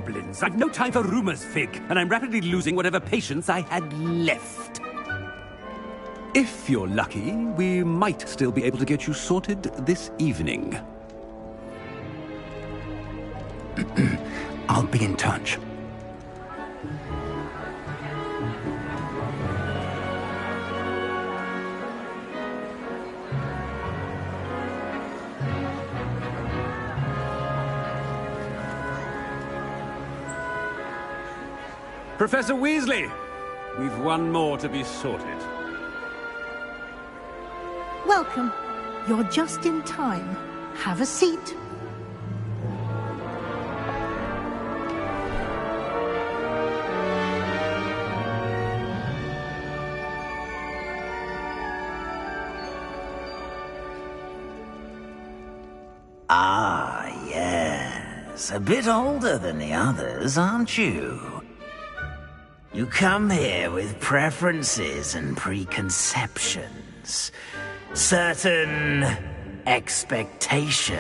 goblins. I've no time for rumors, Fig, and I'm rapidly losing whatever patience I had left. If you're lucky, we might still be able to get you sorted this evening. I'll be in touch. Professor Weasley, we've one more to be sorted. Welcome. You're just in time. Have a seat. Ah, yes. A bit older than the others, aren't you? You come here with preferences and preconceptions. Certain expectations.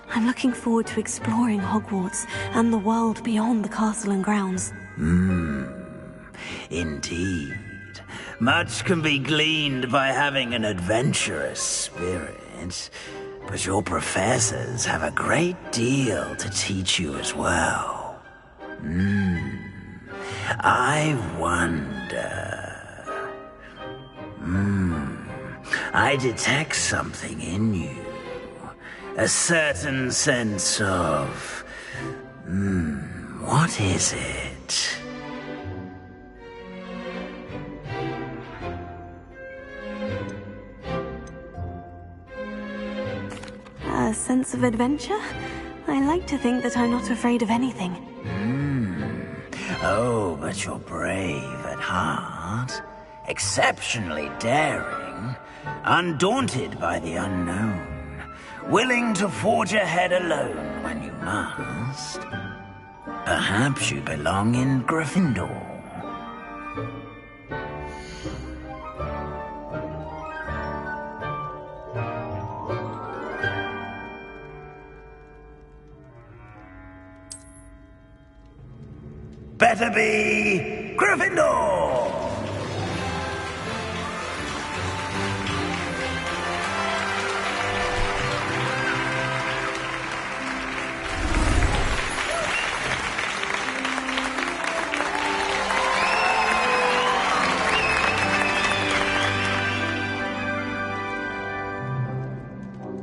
I'm looking forward to exploring Hogwarts and the world beyond the castle and grounds. Indeed. Much can be gleaned by having an adventurous spirit, but your professors have a great deal to teach you as well. I wonder... I detect something in you. A certain sense of... what is it? A sense of adventure? I like to think that I'm not afraid of anything. Oh, but you're brave at heart. Exceptionally daring. Undaunted by the unknown. Willing to forge ahead alone when you must. Perhaps you belong in Gryffindor. Better be Gryffindor!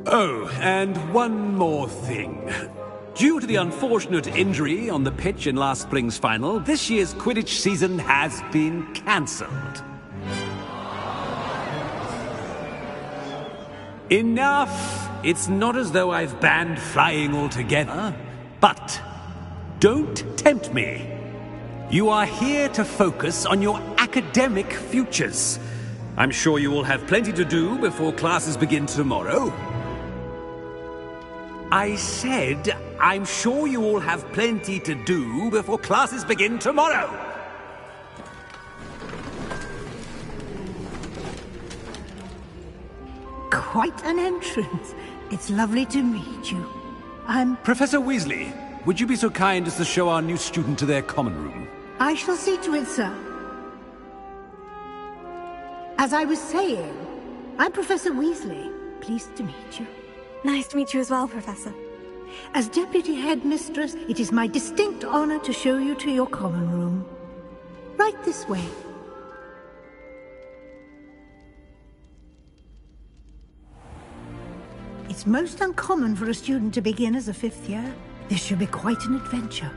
Oh, and one more thing. Due to the unfortunate injury on the pitch in last spring's final, this year's Quidditch season has been cancelled. Enough! It's not as though I've banned flying altogether, but don't tempt me. You are here to focus on your academic futures. I'm sure you will have plenty to do before classes begin tomorrow. I said, I'm sure you all have plenty to do before classes begin tomorrow. Quite an entrance. It's lovely to meet you. I'm... Professor Weasley, would you be so kind as to show our new student to their common room? I shall see to it, sir. As I was saying, I'm Professor Weasley. Pleased to meet you. Nice to meet you as well, Professor. As Deputy Headmistress, it is my distinct honor to show you to your common room. Right this way. It's most uncommon for a student to begin as a fifth year. This should be quite an adventure.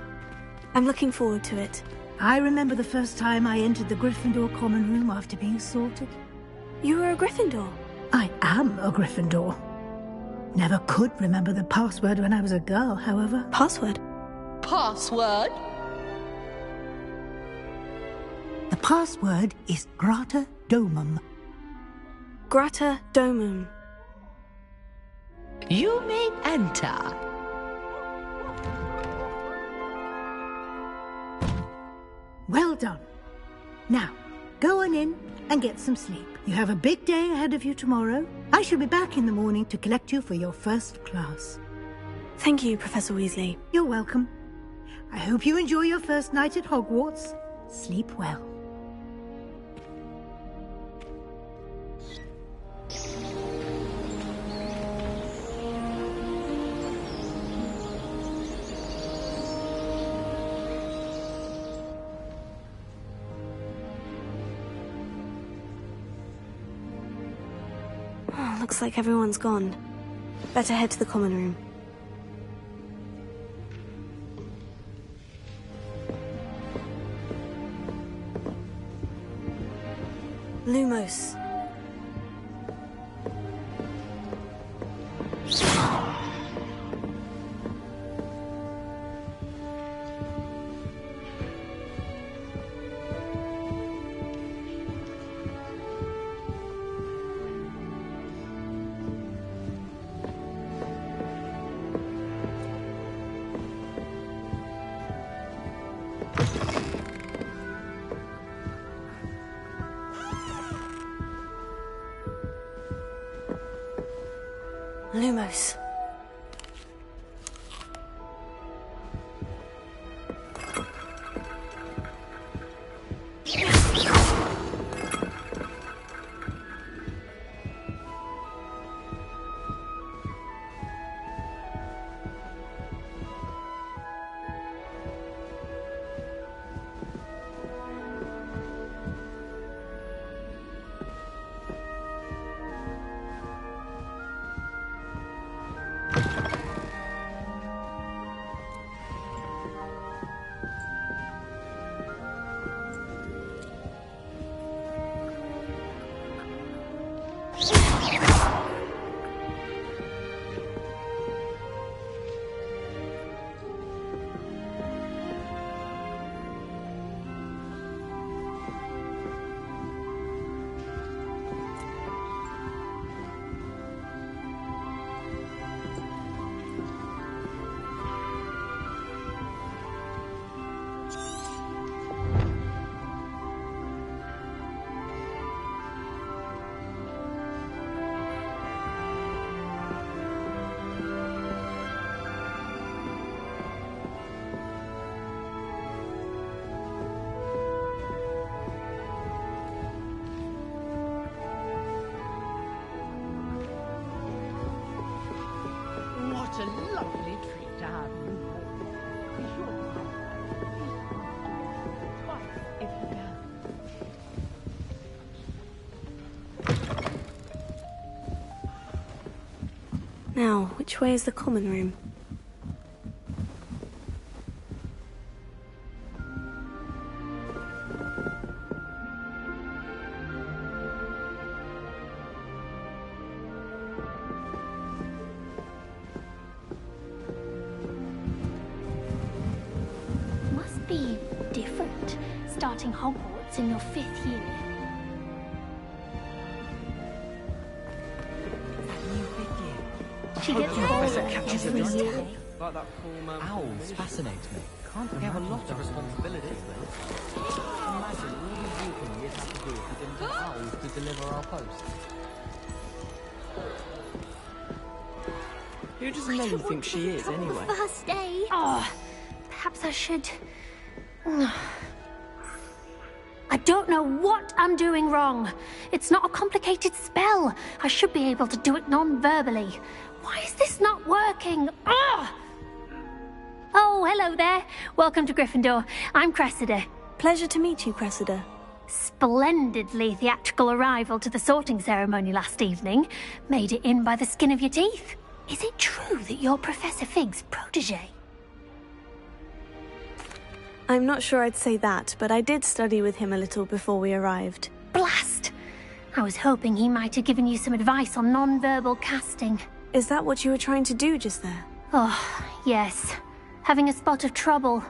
I'm looking forward to it. I remember the first time I entered the Gryffindor common room after being sorted. You were a Gryffindor? I am a Gryffindor. Never could remember the password when I was a girl, however. Password? Password? The password is Grata Domum. Grata Domum. You may enter. Well done. Now, go on in and get some sleep. You have a big day ahead of you tomorrow. I shall be back in the morning to collect you for your first class. Thank you, Professor Weasley. You're welcome. I hope you enjoy your first night at Hogwarts. Sleep well. Oh, looks like everyone's gone. Better head to the common room. Lumos. Lumos. What a lovely treat to have you. Be sure to twice if you can. Now, which way is the common room? Must be different, starting Hogwarts in your 5th year. She gets older every year. Like that form owls fascinate me. They have a lot of responsibilities. Imagine all the walking you'd have to do if we didn't have owls to deliver our post. Who does Nelly think she is, anyway? First day. Oh, perhaps I should. I don't know what I'm doing wrong. It's not a complicated spell. I should be able to do it non-verbally. Why is this not working? Ugh! Oh, hello there. Welcome to Gryffindor. I'm Cressida. Pleasure to meet you, Cressida. Splendidly theatrical arrival to the sorting ceremony last evening. Made it in by the skin of your teeth. Is it true that you're Professor Fig's protege? I'm not sure I'd say that, but I did study with him a little before we arrived. Blast! I was hoping he might have given you some advice on non-verbal casting. Is that what you were trying to do just there? Oh, yes. Having a spot of trouble.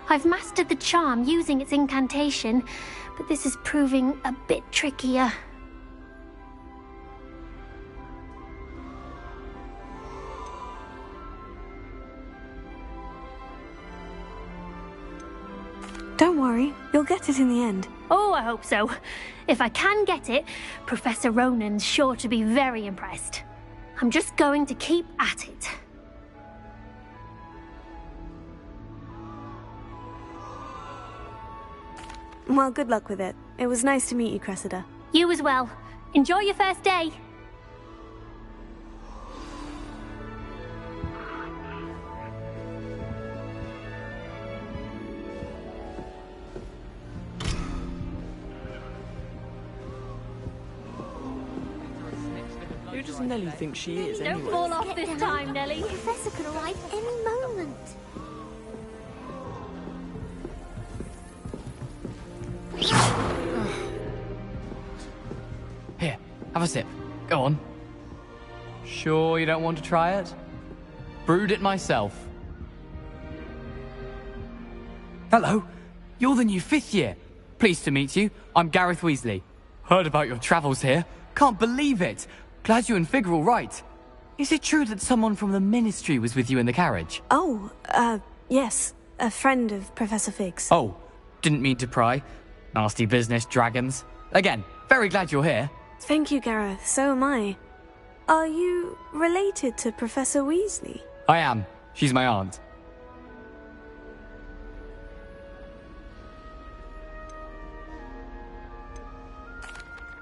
I've mastered the charm using its incantation, but this is proving a bit trickier. Don't worry, you'll get it in the end. Oh, I hope so. If I can get it, Professor Ronan's sure to be very impressed. I'm just going to keep at it. Well, good luck with it. It was nice to meet you, Cressida. You as well. Enjoy your first day. Who does Nelly think she is, Don't anyway? fall off this time, Nelly. The professor could arrive any moment. Here, have a sip. Go on. Sure you don't want to try it? Brewed it myself. Hello, you're the new 5th year. Pleased to meet you. I'm Gareth Weasley. Heard about your travels here. Can't believe it. Glad you and Fig are all right. Is it true that someone from the Ministry was with you in the carriage? Oh, yes. A friend of Professor Fig's. Oh, didn't mean to pry. Nasty business, dragons. Again, very glad you're here. Thank you, Gareth. So am I. Are you related to Professor Weasley? I am. She's my aunt.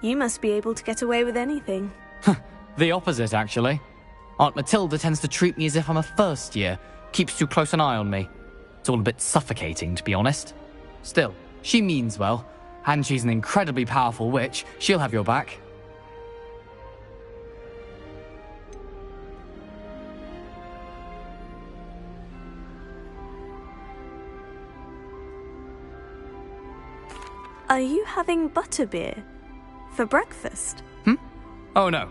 You must be able to get away with anything. The opposite, actually. Aunt Matilda tends to treat me as if I'm a first year. Keeps too close an eye on me. It's all a bit suffocating, to be honest. Still, she means well. And she's an incredibly powerful witch. She'll have your back. Are you having butterbeer? For breakfast? Oh no.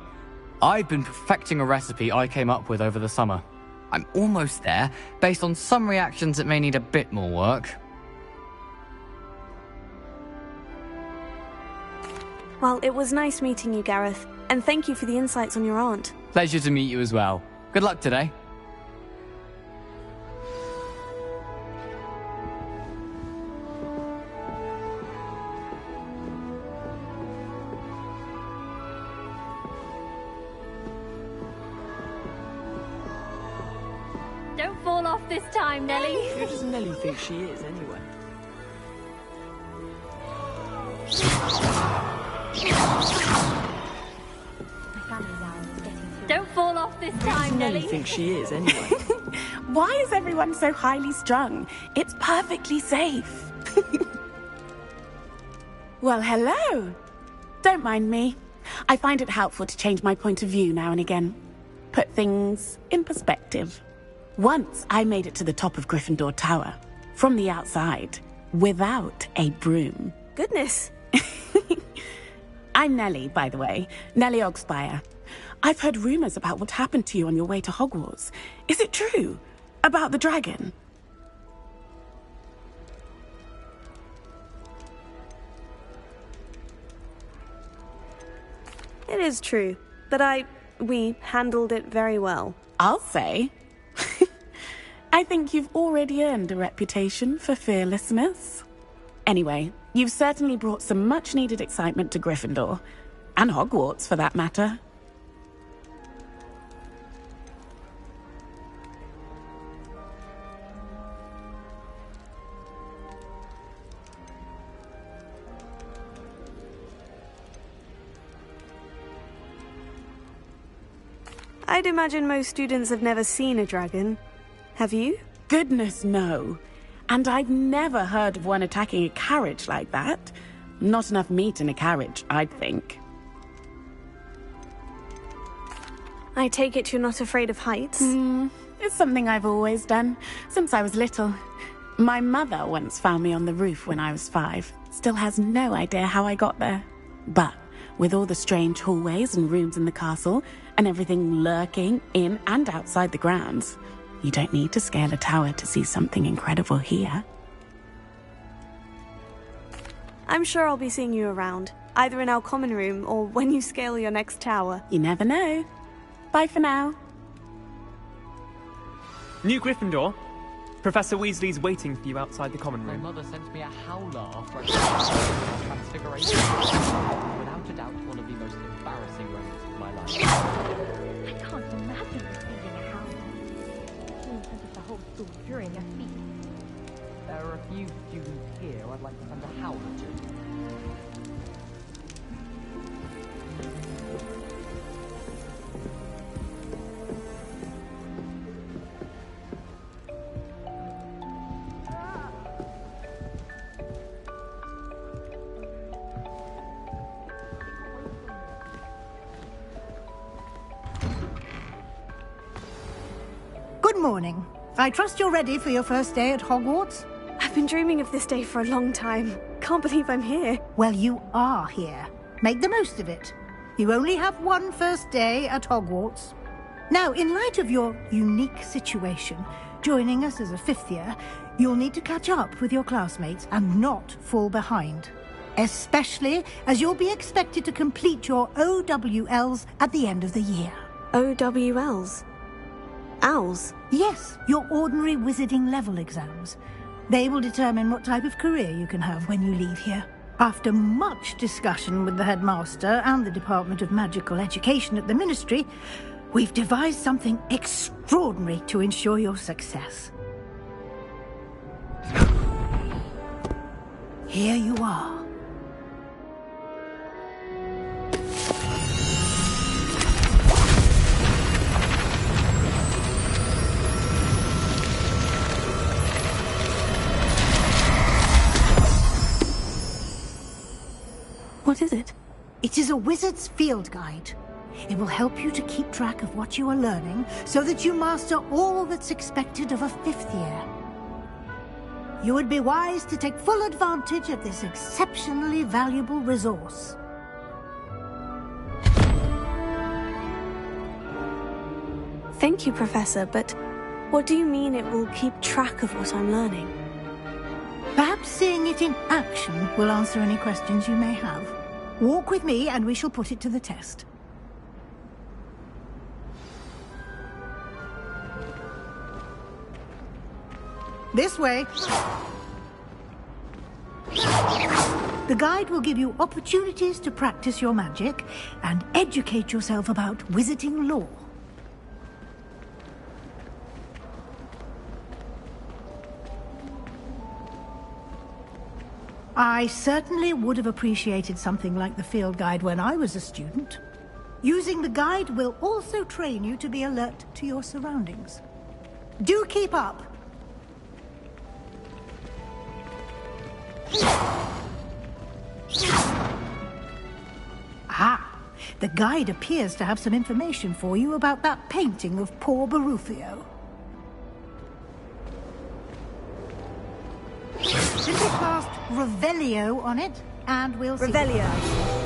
I've been perfecting a recipe I came up with over the summer. I'm almost there, based on some reactions that may need a bit more work. Well, it was nice meeting you, Gareth. And thank you for the insights on your aunt. Pleasure to meet you as well. Good luck today. Don't fall off this time, Nelly. Who does Nelly think she is, anyway? Don't fall off this time, Nelly Nelly. thinks she is, anyway. Why is everyone so highly strung? It's perfectly safe. Well, hello. Don't mind me. I find it helpful to change my point of view now and again. Put things in perspective. Once I made it to the top of Gryffindor Tower, from the outside, without a broom. Goodness. I'm Nellie, by the way. Nellie Ogspire. I've heard rumors about what happened to you on your way to Hogwarts. Is it true? About the dragon? It is true. But we handled it very well. I'll say. I think you've already earned a reputation for fearlessness. Anyway, you've certainly brought some much-needed excitement to Gryffindor. And Hogwarts, for that matter. I'd imagine most students have never seen a dragon. Have you? Goodness, no. And I've never heard of one attacking a carriage like that. Not enough meat in a carriage, I'd think. I take it you're not afraid of heights? It's something I've always done, since I was little. My mother once found me on the roof when I was 5. Still has no idea how I got there. But with all the strange hallways and rooms in the castle, and everything lurking in and outside the grounds, you don't need to scale a tower to see something incredible here. I'm sure I'll be seeing you around, either in our common room or when you scale your next tower. You never know. Bye for now. New Gryffindor, Professor Weasley's waiting for you outside the common My room. mother sent me a howler after I transfiguration. Without a doubt, one of the most embarrassing moments of my life. I can't imagine receiving a howler. In front of the whole school during a feast. There are a few students here I'd like to send a howler to. Good morning. I trust you're ready for your first day at Hogwarts? I've been dreaming of this day for a long time. Can't believe I'm here. Well, you are here. Make the most of it. You only have one first day at Hogwarts. Now, in light of your unique situation, joining us as a fifth year, you'll need to catch up with your classmates and not fall behind. Especially as you'll be expected to complete your OWLs at the end of the year. OWLs? Owls? Yes, your ordinary wizarding level exams. They will determine what type of career you can have when you leave here. After much discussion with the headmaster and the Department of Magical Education at the Ministry, we've devised something extraordinary to ensure your success. Here you are. What is it? It is a wizard's field guide. It will help you to keep track of what you are learning so that you master all that's expected of a fifth year. You would be wise to take full advantage of this exceptionally valuable resource. Thank you, Professor, but what do you mean it will keep track of what I'm learning? Perhaps seeing it in action will answer any questions you may have. Walk with me and we shall put it to the test. This way. The guide will give you opportunities to practice your magic and educate yourself about wizarding lore. I certainly would have appreciated something like the field guide when I was a student. Using the guide will also train you to be alert to your surroundings. Do keep up! Ah, the guide appears to have some information for you about that painting of poor Barufio. Simply cast Revelio on it, and we'll see. Revelio.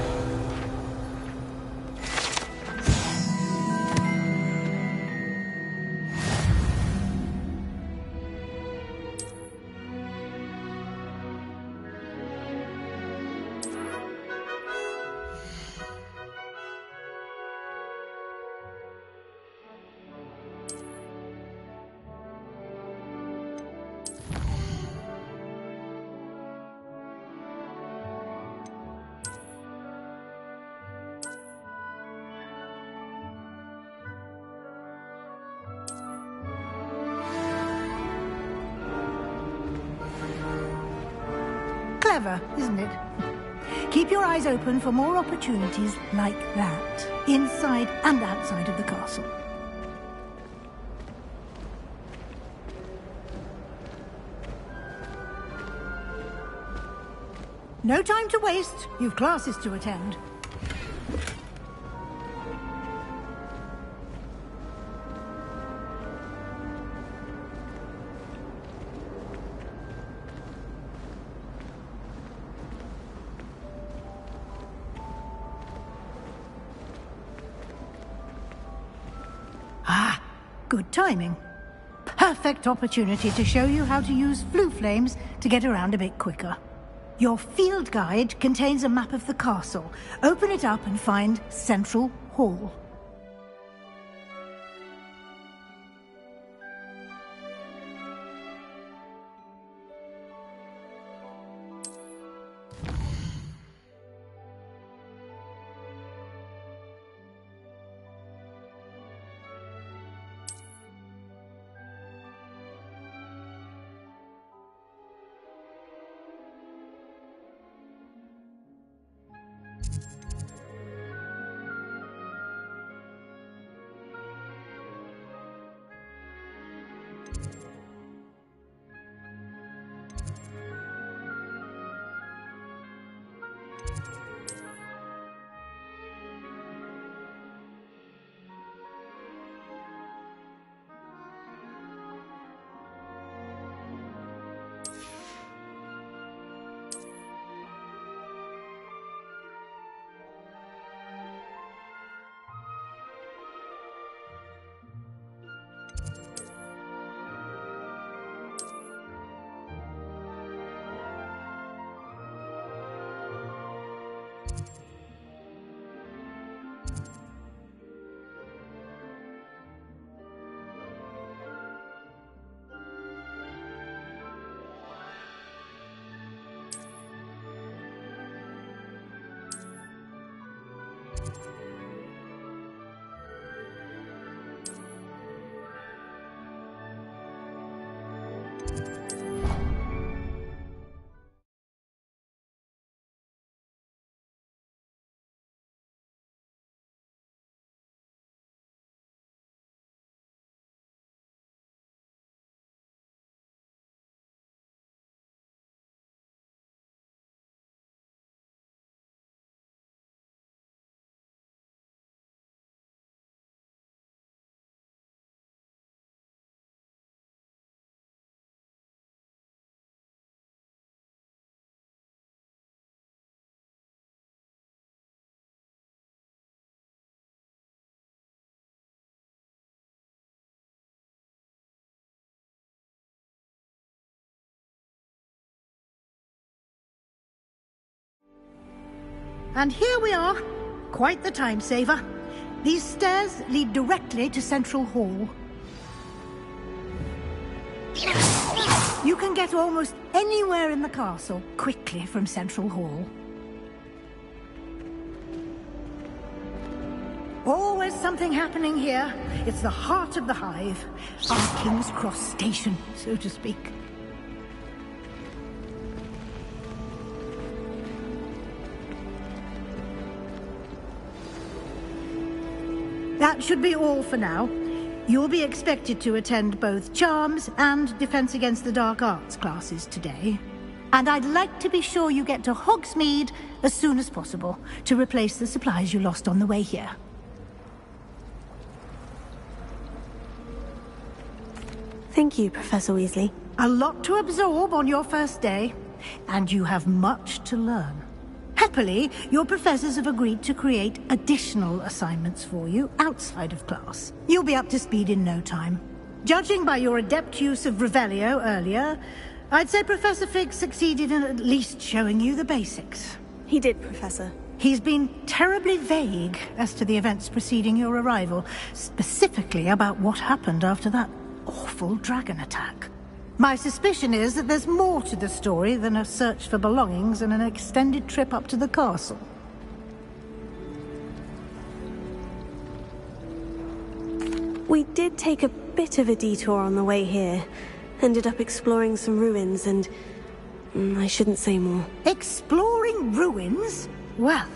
Clever, isn't it? Keep your eyes open for more opportunities like that, inside and outside of the castle. No time to waste. You've classes to attend. Ah, good timing. Perfect opportunity to show you how to use flue flames to get around a bit quicker. Your field guide contains a map of the castle. Open it up and find Central Hall. And here we are. Quite the time saver. These stairs lead directly to Central Hall. You can get almost anywhere in the castle quickly from Central Hall. Always something happening here. It's the heart of the hive. Our King's Cross station, so to speak. That should be all for now. You'll be expected to attend both Charms and Defense Against the Dark Arts classes today. And I'd like to be sure you get to Hogsmeade as soon as possible to replace the supplies you lost on the way here. Thank you, Professor Weasley. A lot to absorb on your first day, and you have much to learn. Happily, your professors have agreed to create additional assignments for you outside of class. You'll be up to speed in no time. Judging by your adept use of Revelio earlier, I'd say Professor Fig succeeded in at least showing you the basics. He did, Professor. He's been terribly vague as to the events preceding your arrival, specifically about what happened after that awful dragon attack. My suspicion is that there's more to the story than a search for belongings and an extended trip up to the castle. We did take a bit of a detour on the way here. Ended up exploring some ruins and... I shouldn't say more. Exploring ruins? Well,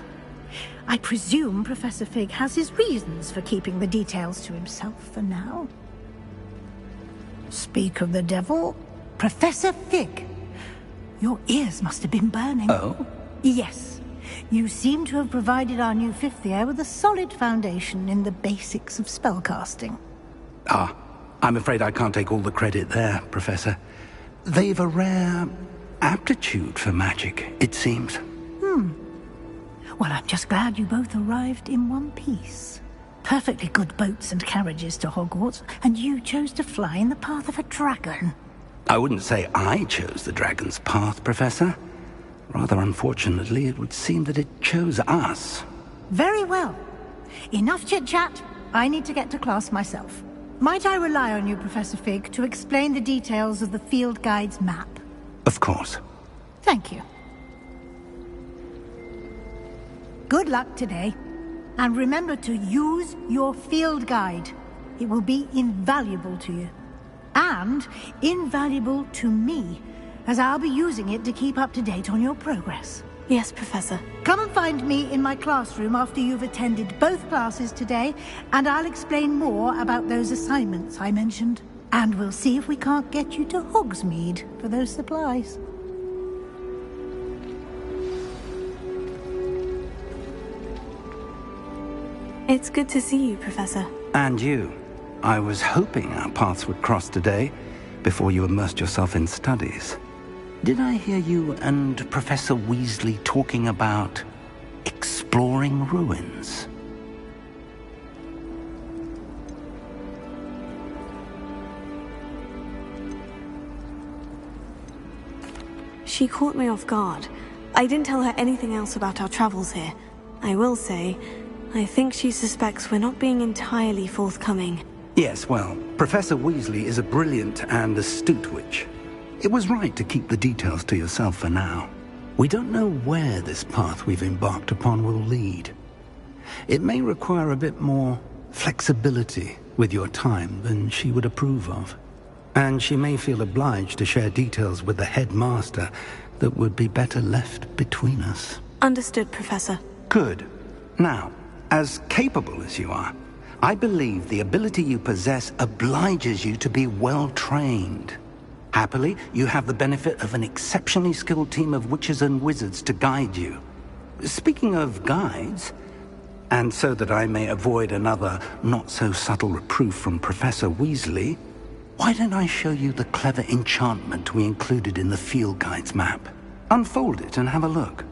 I presume Professor Fig has his reasons for keeping the details to himself for now. Speak of the devil, Professor Fig. Your ears must have been burning. Oh? Yes. You seem to have provided our new fifth year with a solid foundation in the basics of spellcasting. Ah, I'm afraid I can't take all the credit there, Professor. They've a rare aptitude for magic, it seems. Well, I'm just glad you both arrived in one piece. Perfectly good boats and carriages to Hogwarts, and you chose to fly in the path of a dragon. I wouldn't say I chose the dragon's path, Professor. Rather unfortunately, it would seem that it chose us. Very well. Enough chit-chat. I need to get to class myself. Might I rely on you, Professor Fig, to explain the details of the field guide's map? Of course. Thank you. Good luck today. And remember to use your field guide. It will be invaluable to you. And invaluable to me, as I'll be using it to keep up to date on your progress. Yes, Professor. Come and find me in my classroom after you've attended both classes today, and I'll explain more about those assignments I mentioned. And we'll see if we can't get you to Hogsmeade for those supplies. It's good to see you, Professor. And you. I was hoping our paths would cross today, before you immersed yourself in studies. Did I hear you and Professor Weasley talking about exploring ruins? She caught me off guard. I didn't tell her anything else about our travels here. I will say, I think she suspects we're not being entirely forthcoming. Yes, well, Professor Weasley is a brilliant and astute witch. It was right to keep the details to yourself for now. We don't know where this path we've embarked upon will lead. It may require a bit more flexibility with your time than she would approve of. And she may feel obliged to share details with the headmaster that would be better left between us. Understood, Professor. Good. Now, as capable as you are, I believe the ability you possess obliges you to be well trained. Happily, you have the benefit of an exceptionally skilled team of witches and wizards to guide you. Speaking of guides, and so that I may avoid another not-so-subtle reproof from Professor Weasley, why don't I show you the clever enchantment we included in the field guide's map? Unfold it and have a look.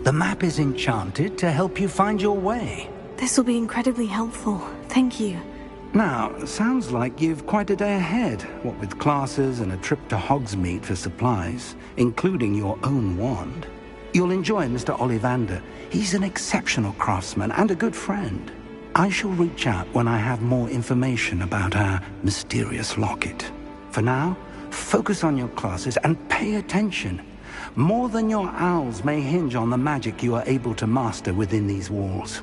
The map is enchanted to help you find your way. This will be incredibly helpful. Thank you. Now, sounds like you've quite a day ahead, what with classes and a trip to Hogsmeade for supplies, including your own wand. You'll enjoy Mr. Ollivander. He's an exceptional craftsman and a good friend. I shall reach out when I have more information about our mysterious locket. For now, focus on your classes and pay attention. More than your owls may hinge on the magic you are able to master within these walls.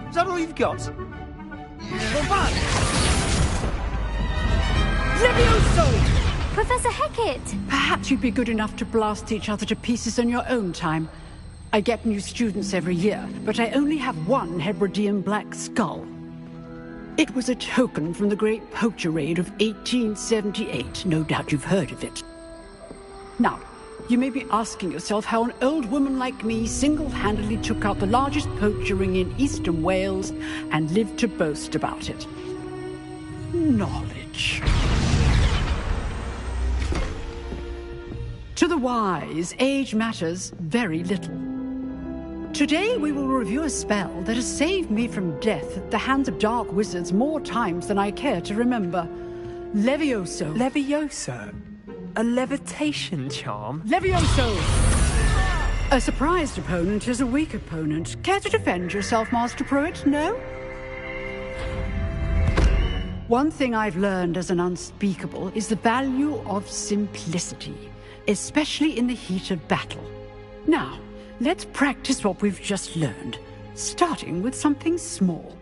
Is that all you've got? Levioso! Professor Hecat! Perhaps you'd be good enough to blast each other to pieces in your own time. I get new students every year, but I only have one Hebridean black skull. It was a token from the Great Poacher Raid of 1878. No doubt you've heard of it. Now, you may be asking yourself how an old woman like me single-handedly took out the largest poacher ring in eastern Wales and lived to boast about it. Knowledge. To the wise, age matters very little. Today we will review a spell that has saved me from death at the hands of dark wizards more times than I care to remember. Levioso. Levioso? A levitation charm? Levioso! A surprised opponent is a weak opponent. Care to defend yourself, Master Pruitt? No? One thing I've learned as an unspeakable is the value of simplicity, especially in the heat of battle. Now, let's practice what we've just learned, starting with something small.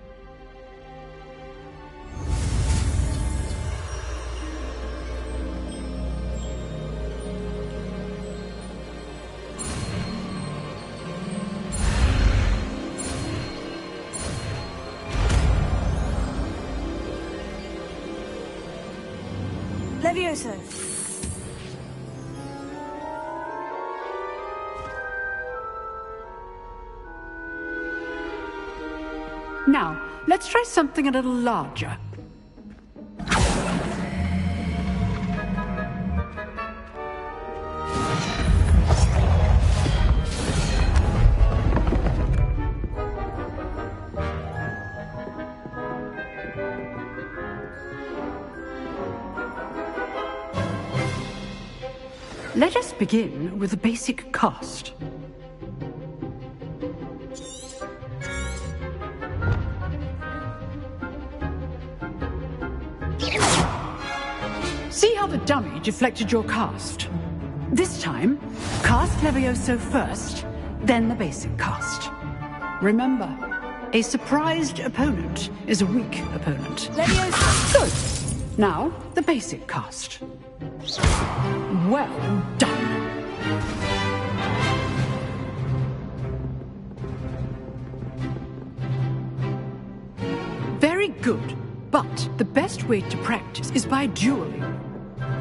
Levioso! Now, let's try something a little larger. Let us begin with the basic cast. See how the dummy deflected your cast? This time, cast Levioso first, then the basic cast. Remember, a surprised opponent is a weak opponent. Levioso! Good. Now, the basic cast. Well done. Very good. But the best way to practice is by dueling.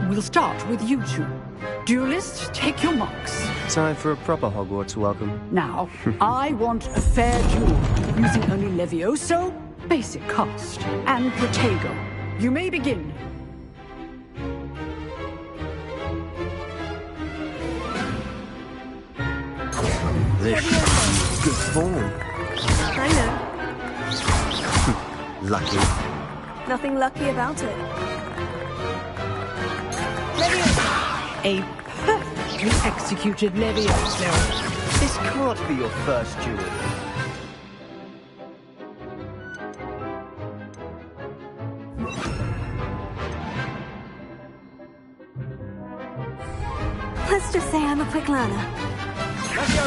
We'll start with you two. Duelists, take your marks. Time for a proper Hogwarts welcome. Now, I want a fair duel, using only Levioso, basic cast, and Protego. You may begin. This is good form. I know. Lucky. Nothing lucky about it. A perfectly executed Levioso. This can't be your first duel. Let's just say I'm a quick learner. Let's go.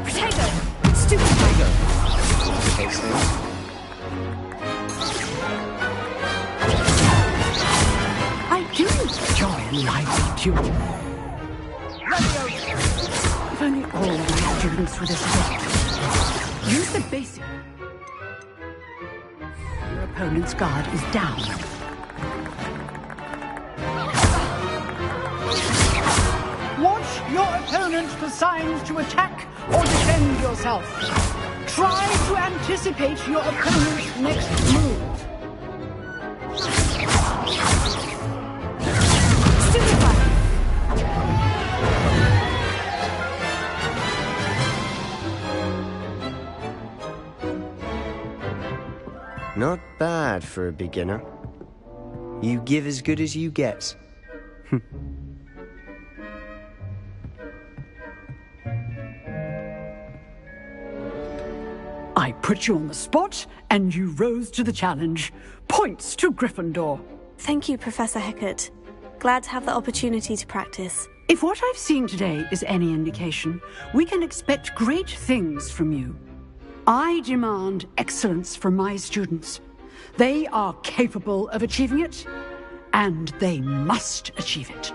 Protego! Stupid Protego. I do enjoy a lively duel. If only all my students were this good. Use the basic. Your opponent's guard is down. Watch your opponent for signs to attack or defend yourself. Try to anticipate your opponent's next move. Not bad for a beginner. You give as good as you get. I put you on the spot, and you rose to the challenge. Points to Gryffindor. Thank you, Professor Hecat. Glad to have the opportunity to practice. If what I've seen today is any indication, we can expect great things from you. I demand excellence from my students. They are capable of achieving it, and they must achieve it.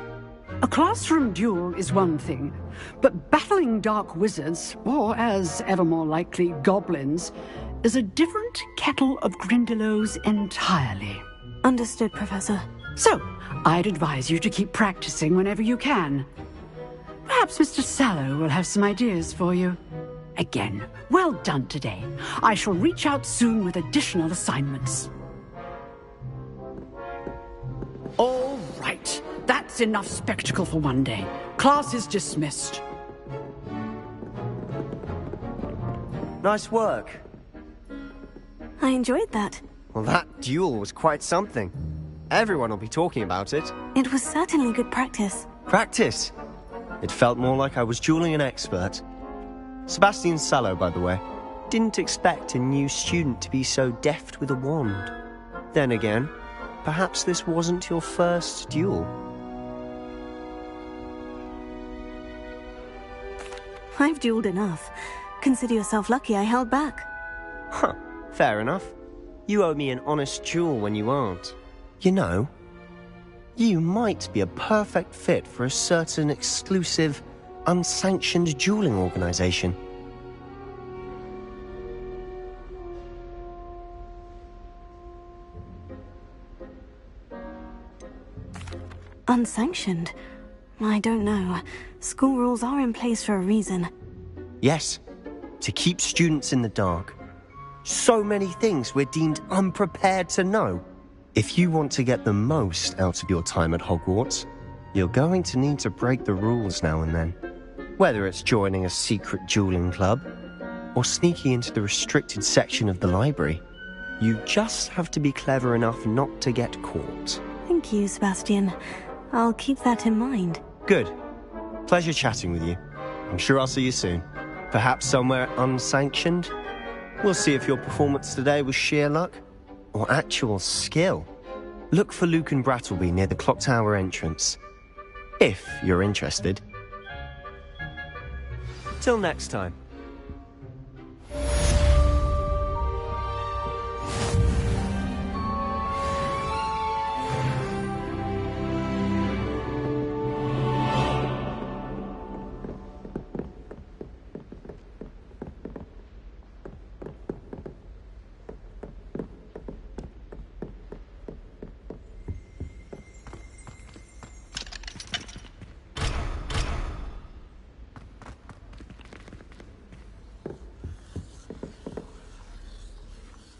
A classroom duel is one thing, but battling dark wizards, or as ever more likely, goblins, is a different kettle of Grindylows entirely. Understood, Professor. So, I'd advise you to keep practicing whenever you can. Perhaps Mr. Sallow will have some ideas for you. Again, well done today. I shall reach out soon with additional assignments. All right. That's enough spectacle for one day. Class is dismissed. Nice work. I enjoyed that. Well, that duel was quite something. Everyone will be talking about it. It was certainly good practice. Practice? It felt more like I was dueling an expert. Sebastian Sallow, by the way. Didn't expect a new student to be so deft with a wand. Then again, perhaps this wasn't your first duel. I've dueled enough. Consider yourself lucky I held back. Huh, fair enough. You owe me an honest duel when you aren't. You know, you might be a perfect fit for a certain exclusive, unsanctioned dueling organization. Unsanctioned? I don't know. School rules are in place for a reason. Yes, to keep students in the dark. So many things we're deemed unprepared to know. If you want to get the most out of your time at Hogwarts, you're going to need to break the rules now and then. Whether it's joining a secret dueling club, or sneaking into the restricted section of the library, you just have to be clever enough not to get caught. Thank you, Sebastian. I'll keep that in mind. Good. Pleasure chatting with you. I'm sure I'll see you soon. Perhaps somewhere unsanctioned? We'll see if your performance today was sheer luck or actual skill. Look for Luke and Brattleby near the clock tower entrance, if you're interested. Till next time.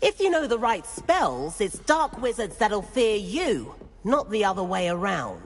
If you know the right spells, it's dark wizards that'll fear you, not the other way around.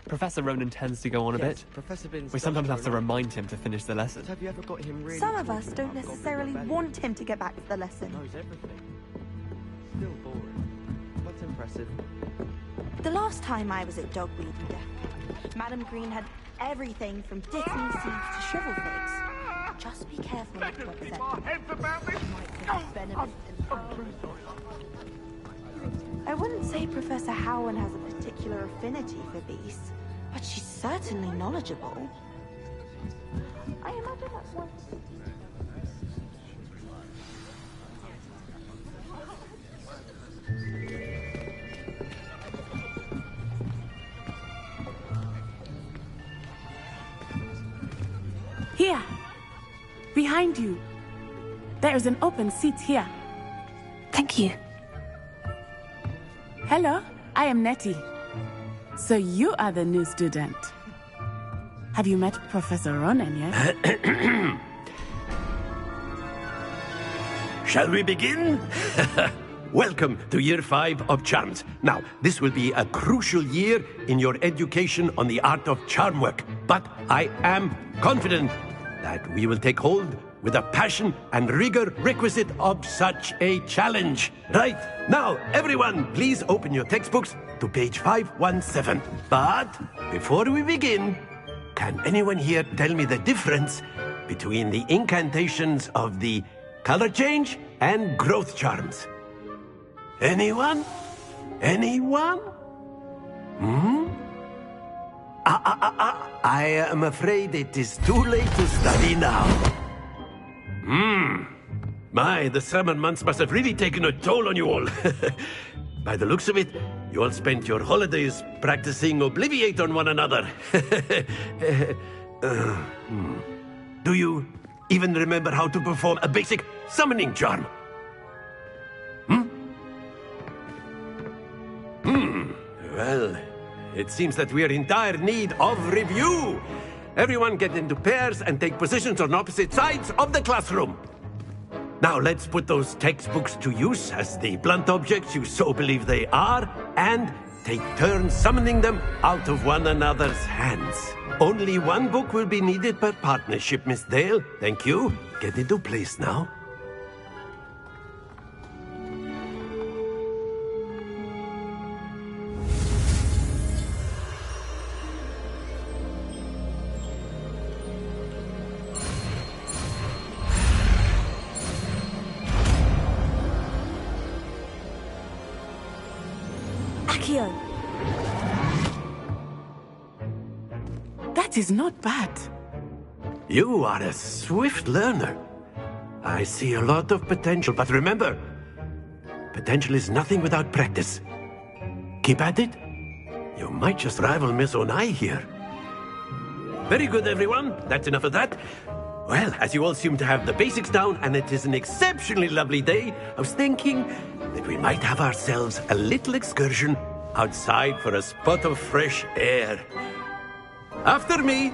Professor Ronan tends to go on a bit. Professor Bin's We sometimes have to remind him to finish the lesson. Have you ever got him really? Some of us don't necessarily want him to get back to the lesson. Knows everything. Still boring, but impressive. The last time I was at Dogweed and Death, Madam Green had everything from Disney seeds to shrivel figs. Just be careful not to upset them. I wouldn't say Professor Howard has a particular affinity for beasts, but she's certainly knowledgeable. I imagine that once... Here! Behind you! There is an open seat here. Thank you. Hello, I am Nettie. So you are the new student. Have you met Professor Ronan yet? Shall we begin? Welcome to Year 5 of Charms. Now, this will be a crucial year in your education on the art of charm work. But I am confident that we will take hold with the passion and rigor requisite of such a challenge. Right, now, everyone, please open your textbooks to page 517. But before we begin, can anyone here tell me the difference between the incantations of the color change and growth charms. Anyone? Anyone? I am afraid it is too late to study now. My, the summer months must have really taken a toll on you all. By the looks of it, you all spent your holidays practicing Obliviate on one another. Do you even remember how to perform a basic summoning charm? Well, it seems that we are in dire need of review. Everyone get into pairs and take positions on opposite sides of the classroom. Now let's put those textbooks to use as the blunt objects you so believe they are, and take turns summoning them out of one another's hands. Only one book will be needed per partnership, Miss Dale. Thank you. Get into place now. That is not bad. You are a swift learner. I see a lot of potential, but remember, potential is nothing without practice. Keep at it. You might just rival Miss Onai here. Very good, everyone. That's enough of that. Well, as you all seem to have the basics down, and it is an exceptionally lovely day, I was thinking that we might have ourselves a little excursion outside for a spot of fresh air. After me!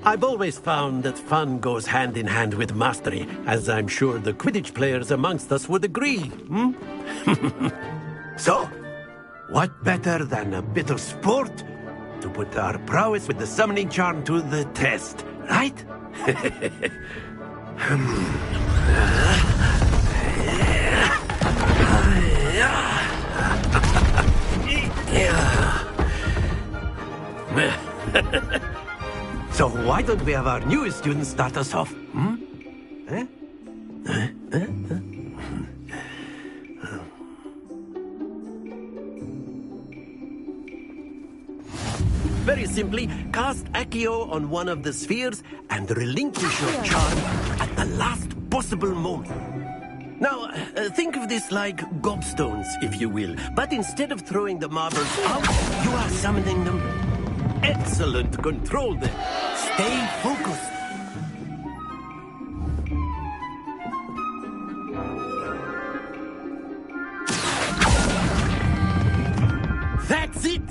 I've always found that fun goes hand in hand with mastery, as I'm sure the Quidditch players amongst us would agree. So, what better than a bit of sport to put our prowess with the summoning charm to the test, right? So why don't we have our newest student start us off? Very simply, cast Accio on one of the spheres and relinquish your charm at the last possible moment. Now, think of this like gobstones, if you will. But instead of throwing the marbles out, you are summoning them. Excellent. Control them. Stay focused. That's it!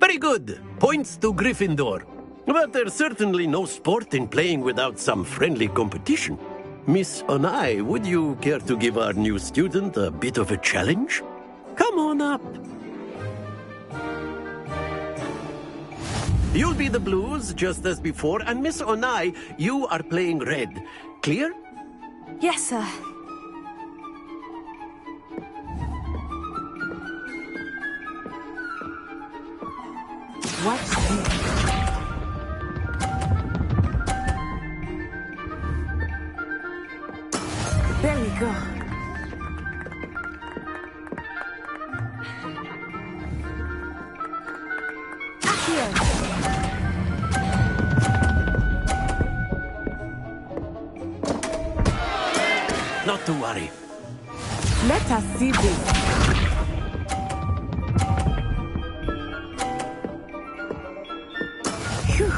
Very good. Points to Gryffindor. But there's certainly no sport in playing without some friendly competition. Miss Onai, would you care to give our new student a bit of a challenge? Come on up. You'll be the blues, just as before, and Miss Onai, you are playing red. Clear? Yes, sir. What's this? There we go. Not to worry. Let us see this. Phew.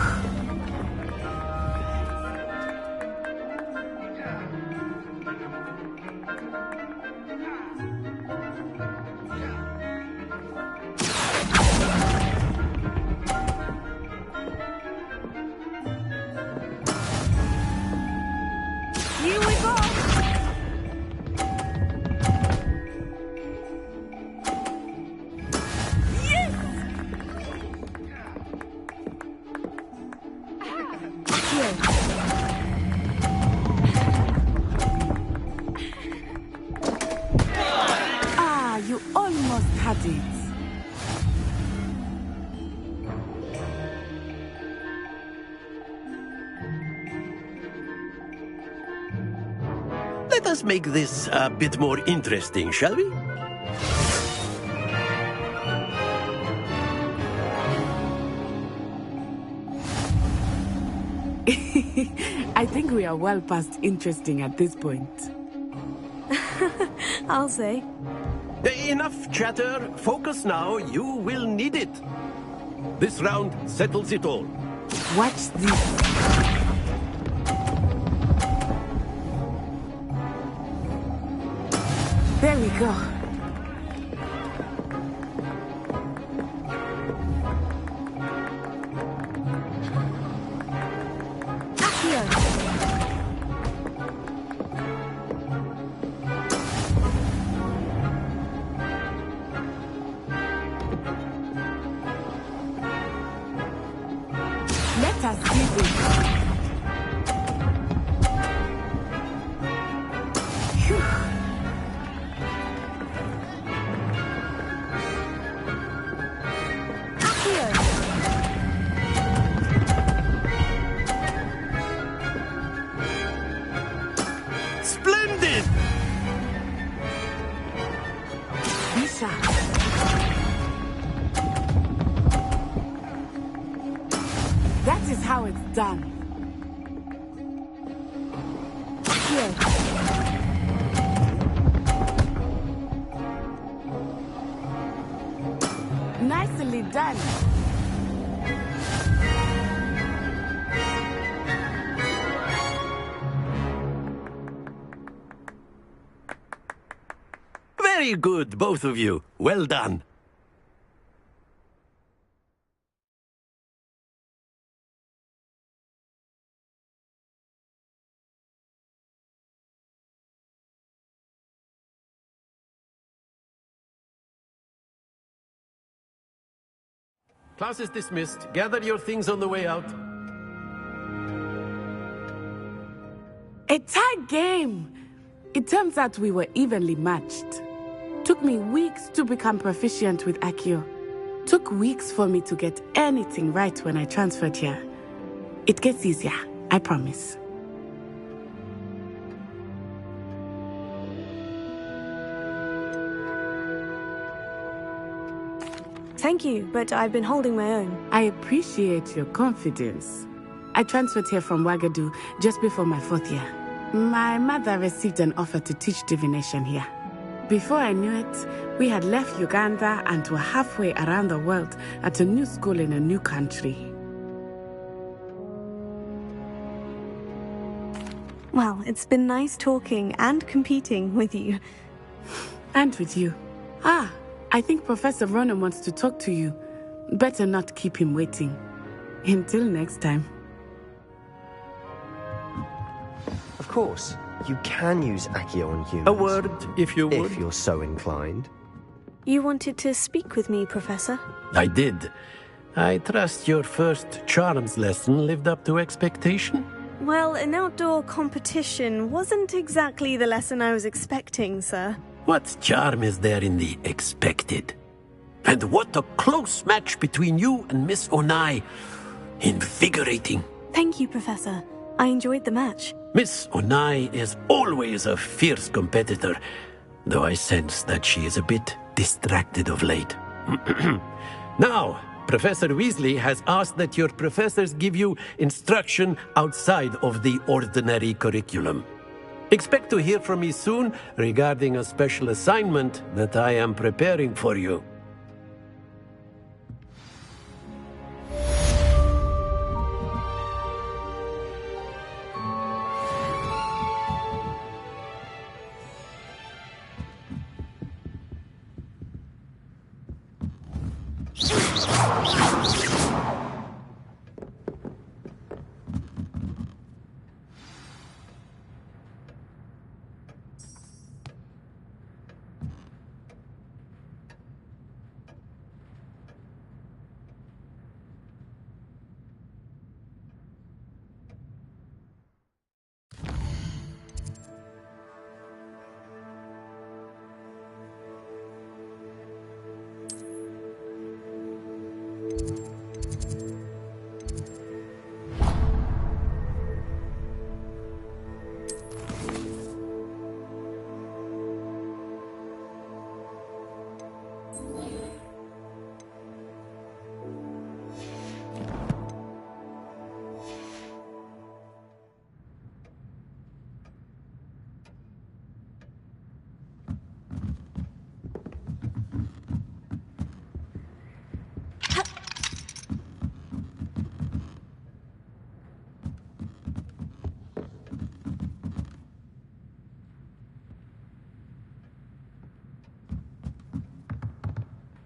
kids. Let us make this a bit more interesting, shall we? I think we are well past interesting at this point. I'll say. Enough chatter. Focus now. You will need it. This round settles it all. Watch this. There we go. Let us do this. Phew. Splendid! Be sharp. That is how it's done. Here. Nicely done. Very good, both of you. Well done. Class is dismissed. Gather your things on the way out. A tight game. It turns out we were evenly matched. Took me weeks to become proficient with Accio. Took weeks for me to get anything right when I transferred here. It gets easier, I promise. Thank you, but I've been holding my own. I appreciate your confidence. I transferred here from Wagadu just before my 4th year. My mother received an offer to teach divination here. Before I knew it, we had left Uganda and were halfway around the world at a new school in a new country. Well, it's been nice talking and competing with you. And with you. Ah, I think Professor Ronan wants to talk to you. Better not keep him waiting. Until next time. Of course, you can use Accio on humans. A word, if you would. If you're so inclined. You wanted to speak with me, Professor? I did. I trust your first charms lesson lived up to expectation? Well, an outdoor competition wasn't exactly the lesson I was expecting, sir. What charm is there in the expected? And what a close match between you and Miss Onai. Invigorating. Thank you, Professor. I enjoyed the match. Miss Onai is always a fierce competitor, though I sense that she is a bit distracted of late. Now, Professor Weasley has asked that your professors give you instruction outside of the ordinary curriculum. Expect to hear from me soon regarding a special assignment that I am preparing for you.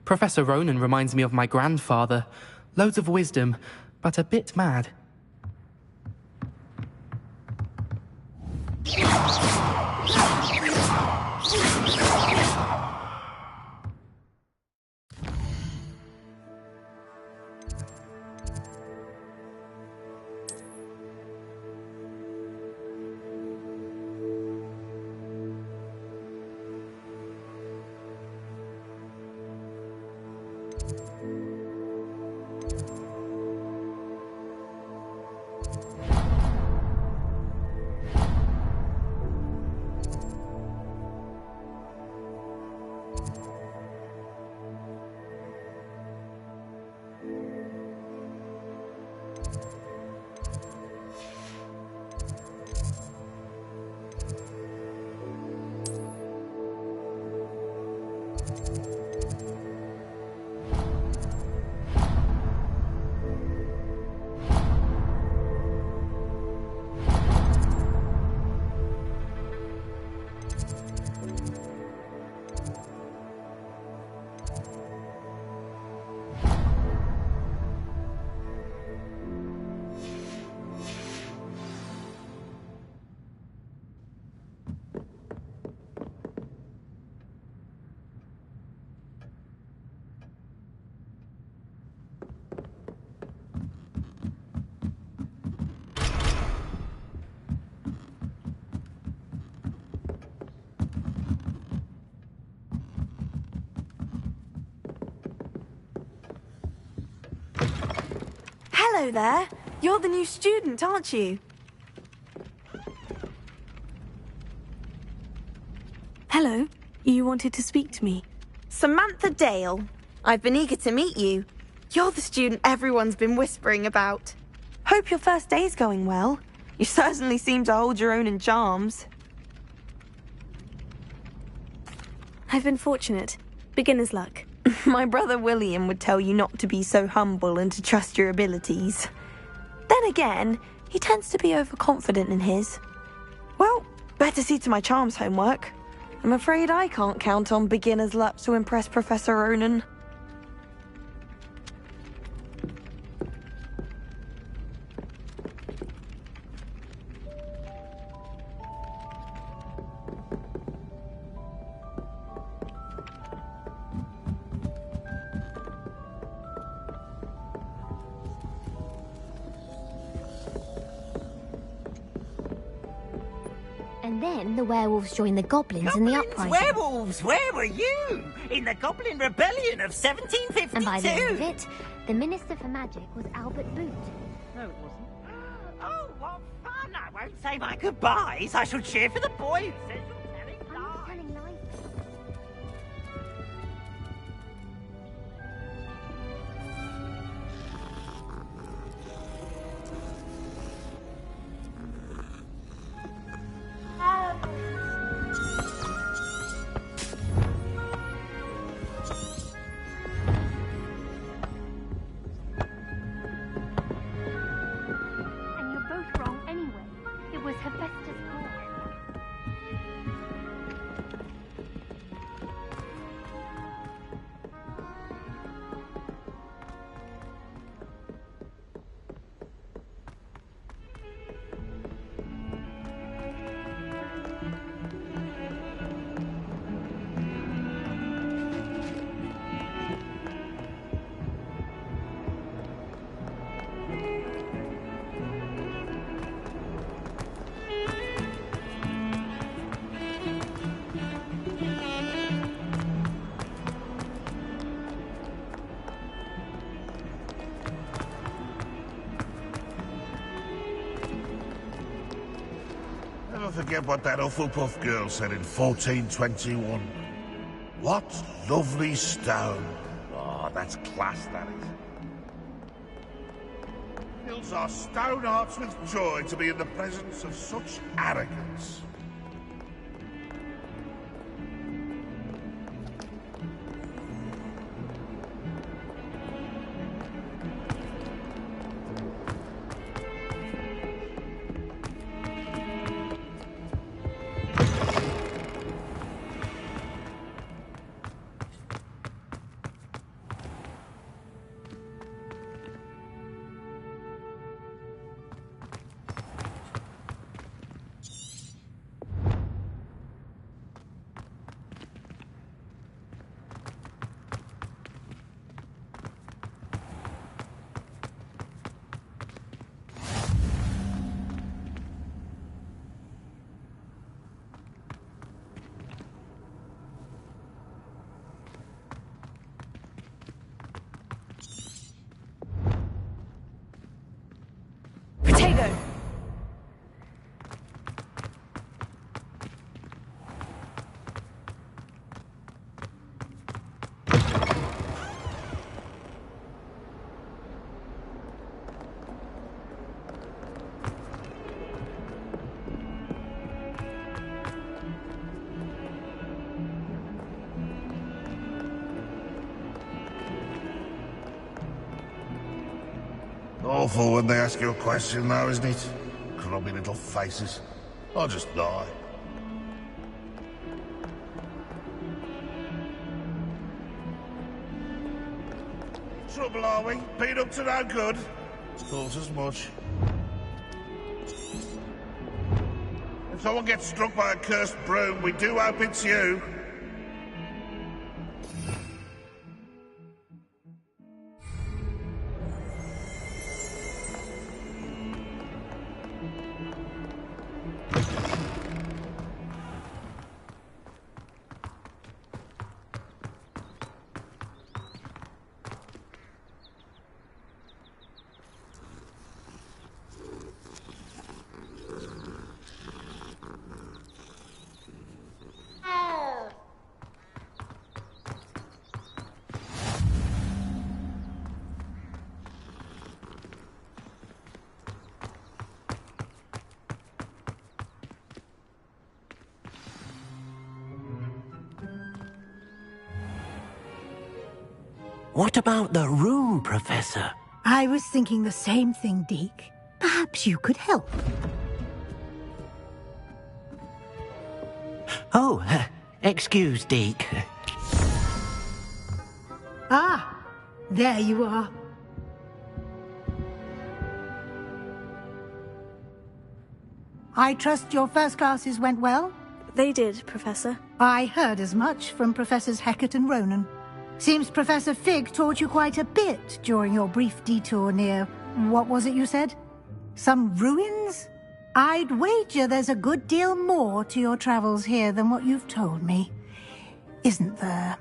Professor Ronan reminds me of my grandfather. Loads of wisdom, but a bit mad. Hello there. You're the new student, aren't you? Hello. You wanted to speak to me? Samantha Dale. I've been eager to meet you. You're the student everyone's been whispering about. Hope your first day's going well. You certainly seem to hold your own in charms. I've been fortunate. Beginner's luck. My brother William would tell you not to be so humble and to trust your abilities. Then again, he tends to be overconfident in his. Well, better see to my charms homework. I'm afraid I can't count on beginner's luck to impress Professor Ronan. And then the werewolves joined the goblins in the uprising. Werewolves, where were you? In the Goblin Rebellion of 1752. And by the end of it, the Minister for Magic was Albert Boot. No, it wasn't. Oh, what fun! I won't say my goodbyes. I shall cheer for the boy who says you're telling lies. I'm not telling lies. And you're both wrong anyway. It was Hephaestus' call. forget what that Hufflepuff girl said in 1421. What lovely stone. Oh, that's class, that is. Fills our stone hearts with joy to be in the presence of such arrogance. Potato! Awful when they ask you a question, though, isn't it? Grubby little faces. I'll just die. Trouble, are we? Been up to no good? Thought as much. If someone gets struck by a cursed broom, we do hope it's you. What about the room, Professor? I was thinking the same thing, Deke. Perhaps you could help. Oh, excuse, Deke. Ah, there you are. I trust your first classes went well? They did, Professor. I heard as much from Professors Hecat and Ronan. Seems Professor Fig taught you quite a bit during your brief detour near... what was it you said? Some ruins? I'd wager there's a good deal more to your travels here than what you've told me. Isn't there?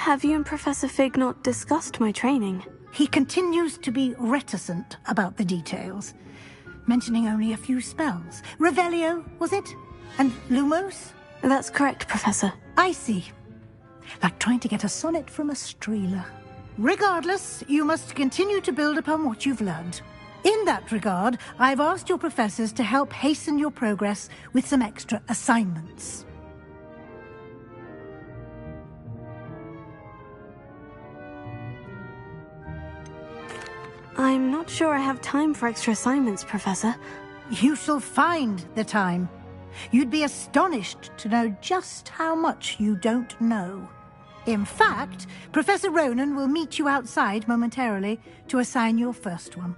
Have you and Professor Fig not discussed my training? He continues to be reticent about the details, mentioning only a few spells. Revelio, was it? And Lumos? That's correct, Professor. I see. Like trying to get a sonnet from a streeler. Regardless, you must continue to build upon what you've learned. In that regard, I've asked your professors to help hasten your progress with some extra assignments. I'm not sure I have time for extra assignments, Professor. You shall find the time. You'd be astonished to know just how much you don't know. In fact, Professor Ronan will meet you outside momentarily to assign your first one.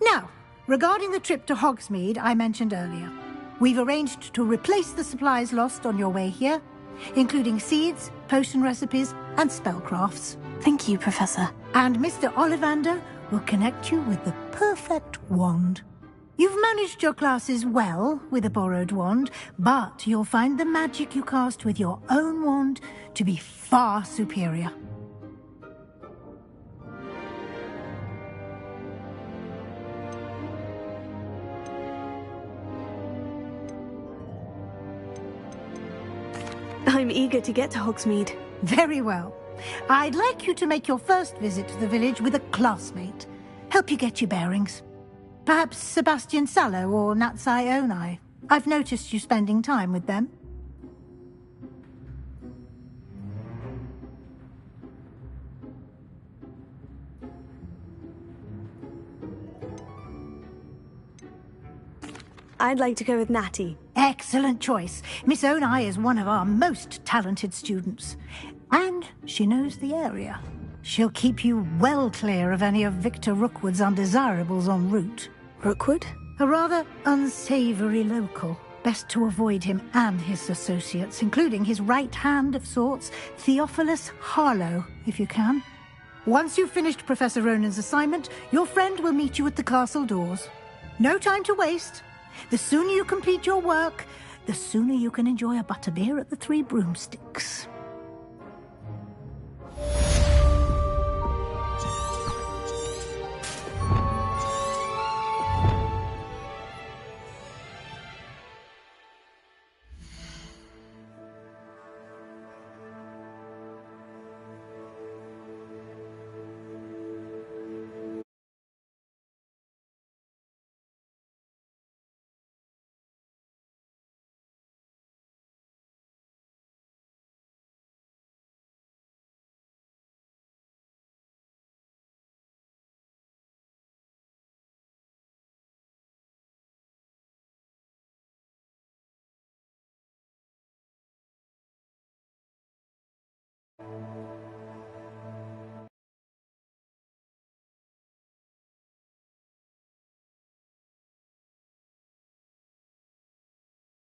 Now, regarding the trip to Hogsmeade I mentioned earlier, we've arranged to replace the supplies lost on your way here, including seeds, potion recipes, and spellcrafts. Thank you, Professor. And Mr. Ollivander will connect you with the perfect wand. You've managed your classes well with a borrowed wand, but you'll find the magic you cast with your own wand to be far superior. I'm eager to get to Hogsmeade. Very well. I'd like you to make your first visit to the village with a classmate. Help you get your bearings. Perhaps Sebastian Sallow or Natsai Onai. I've noticed you spending time with them. I'd like to go with Natty. Excellent choice. Miss Onai is one of our most talented students. And she knows the area. She'll keep you well clear of any of Victor Rookwood's undesirables en route. Rookwood? A rather unsavory local. Best to avoid him and his associates, including his right hand of sorts, Theophilus Harlow, if you can. Once you've finished Professor Ronan's assignment, your friend will meet you at the castle doors. No time to waste. The sooner you complete your work, the sooner you can enjoy a butterbeer at the Three Broomsticks.